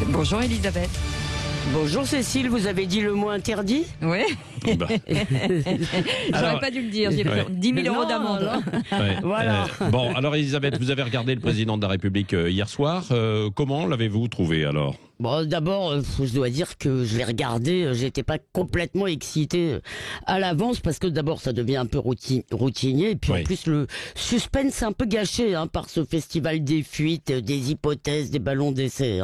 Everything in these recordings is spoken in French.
Bonjour Elisabeth. Bonjour Cécile, vous avez dit le mot interdit? Oui. Bah. J'aurais pas dû le dire, j'ai 10 000 euros d'amende. Ouais. Voilà. Bon, alors Elisabeth, vous avez regardé le président de la République hier soir. Comment l'avez-vous trouvé alors? Bon, d'abord, je dois dire que je l'ai regardé, j'étais pas complètement excité à l'avance parce que d'abord ça devient un peu routinier et puis Oui. en plus le suspense est un peu gâché par ce festival des fuites, des hypothèses, des ballons d'essai.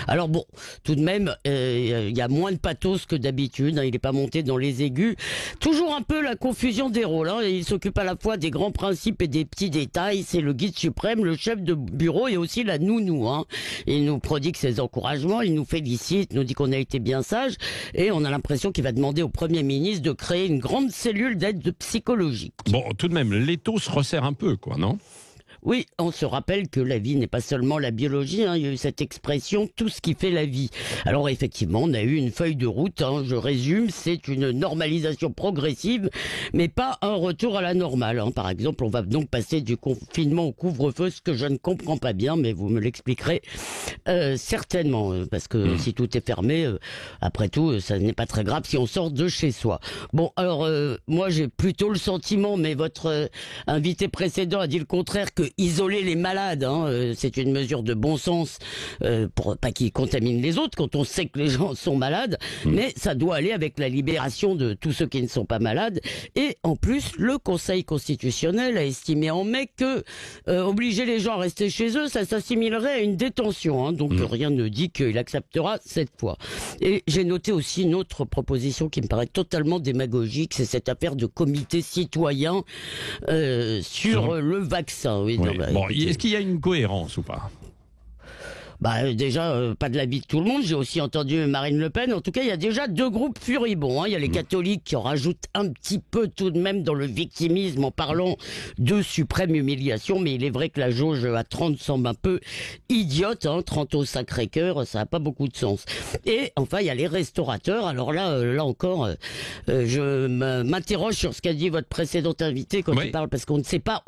Alors bon, tout de même, il y a moins de pathos que d'habitude, il est pas monté dans les aigus. Toujours un peu la confusion des rôles, il s'occupe à la fois des grands principes et des petits détails, c'est le guide suprême, le chef de bureau et aussi la nounou. Il nous prodigue ses encouragements, il nous félicite, nous dit qu'on a été bien sage et on a l'impression qu'il va demander au Premier ministre de créer une grande cellule d'aide psychologique. Bon, tout de même, l'étau se resserre un peu, quoi, non? Oui, on se rappelle que la vie n'est pas seulement la biologie, il y a eu cette expression « tout ce qui fait la vie ». Alors effectivement, on a eu une feuille de route, je résume, c'est une normalisation progressive, mais pas un retour à la normale. Par exemple, on va donc passer du confinement au couvre-feu, ce que je ne comprends pas bien, mais vous me l'expliquerez certainement, parce que si tout est fermé, après tout, ça n'est pas très grave si on sort de chez soi. Bon, alors, moi j'ai plutôt le sentiment, mais votre invité précédent a dit le contraire, que isoler les malades, c'est une mesure de bon sens pour pas qu'ils contaminent les autres quand on sait que les gens sont malades, mais ça doit aller avec la libération de tous ceux qui ne sont pas malades. Et en plus, le Conseil constitutionnel a estimé en mai que obliger les gens à rester chez eux, ça s'assimilerait à une détention. Donc rien ne dit qu'il acceptera cette fois. Et j'ai noté aussi une autre proposition qui me paraît totalement démagogique, c'est cette affaire de comité citoyen sur le vaccin. Oui, Oui. non, Bon, écoutez, est-ce qu'il y a une cohérence ou pas? déjà, pas de l'avis de tout le monde. J'ai aussi entendu Marine Le Pen. En tout cas, il y a déjà deux groupes furibonds. Il y a les catholiques qui en rajoutent un petit peu tout de même dans le victimisme en parlant de suprême humiliation. Mais il est vrai que la jauge à 30 semble un peu idiote. 30 au Sacré-Cœur, ça n'a pas beaucoup de sens. Et enfin, il y a les restaurateurs. Alors là encore, je m'interroge sur ce qu'a dit votre précédent invité quand il parle, parce qu'on ne sait pas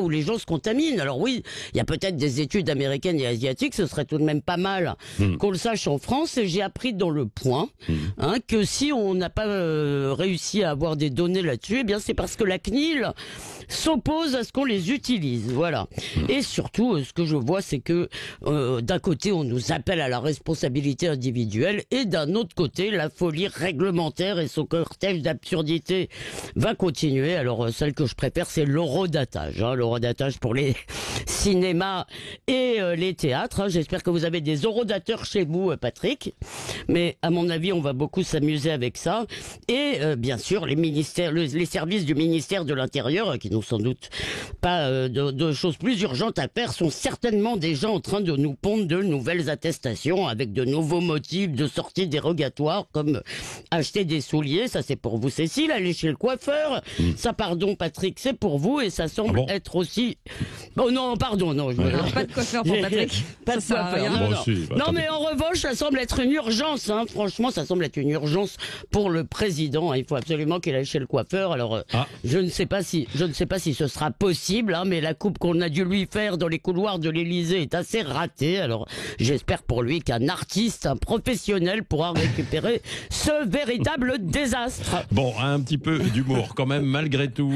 où les gens se contaminent. Alors oui, il y a peut-être des études américaines et asiatiques, ce serait tout de même pas mal qu'on le sache en France. Et j'ai appris dans Le Point que si on n'a pas réussi à avoir des données là-dessus, eh bien c'est parce que la CNIL s'oppose à ce qu'on les utilise. Voilà. Et surtout, ce que je vois, c'est que d'un côté, on nous appelle à la responsabilité individuelle et d'un autre côté, la folie réglementaire et son cortège d'absurdité va continuer. Alors, celle que je préfère, c'est l'horodatage. L'horodatage pour les cinémas et les théâtres. J'espère que vous avez des horodateurs chez vous, Patrick. Mais à mon avis, on va beaucoup s'amuser avec ça. Et bien sûr, les ministères, les services du ministère de l'Intérieur, qui n'ont sans doute pas de choses plus urgentes à faire, sont certainement déjà en train de nous pondre de nouvelles attestations avec de nouveaux motifs de sortie dérogatoire, comme acheter des souliers. Ça, c'est pour vous, Cécile. Aller chez le coiffeur. Ça, pardon, Patrick, c'est pour vous. Et ça semble être aussi... Oh non, pardon, non. Alors, pas de coiffeur pour Patrick. Pas de Ça sert à coiffeur. rien. Non, Bon, non. si, Non, attendez. mais en revanche, ça semble être une urgence. Franchement, ça semble être une urgence pour le président. Il faut absolument qu'il aille chez le coiffeur. Alors, je ne sais pas si ce sera possible, mais la coupe qu'on a dû lui faire dans les couloirs de l'Élysée est assez ratée. Alors, j'espère pour lui qu'un artiste, un professionnel pourra récupérer ce véritable désastre. Bon, un petit peu d'humour quand même, malgré tout.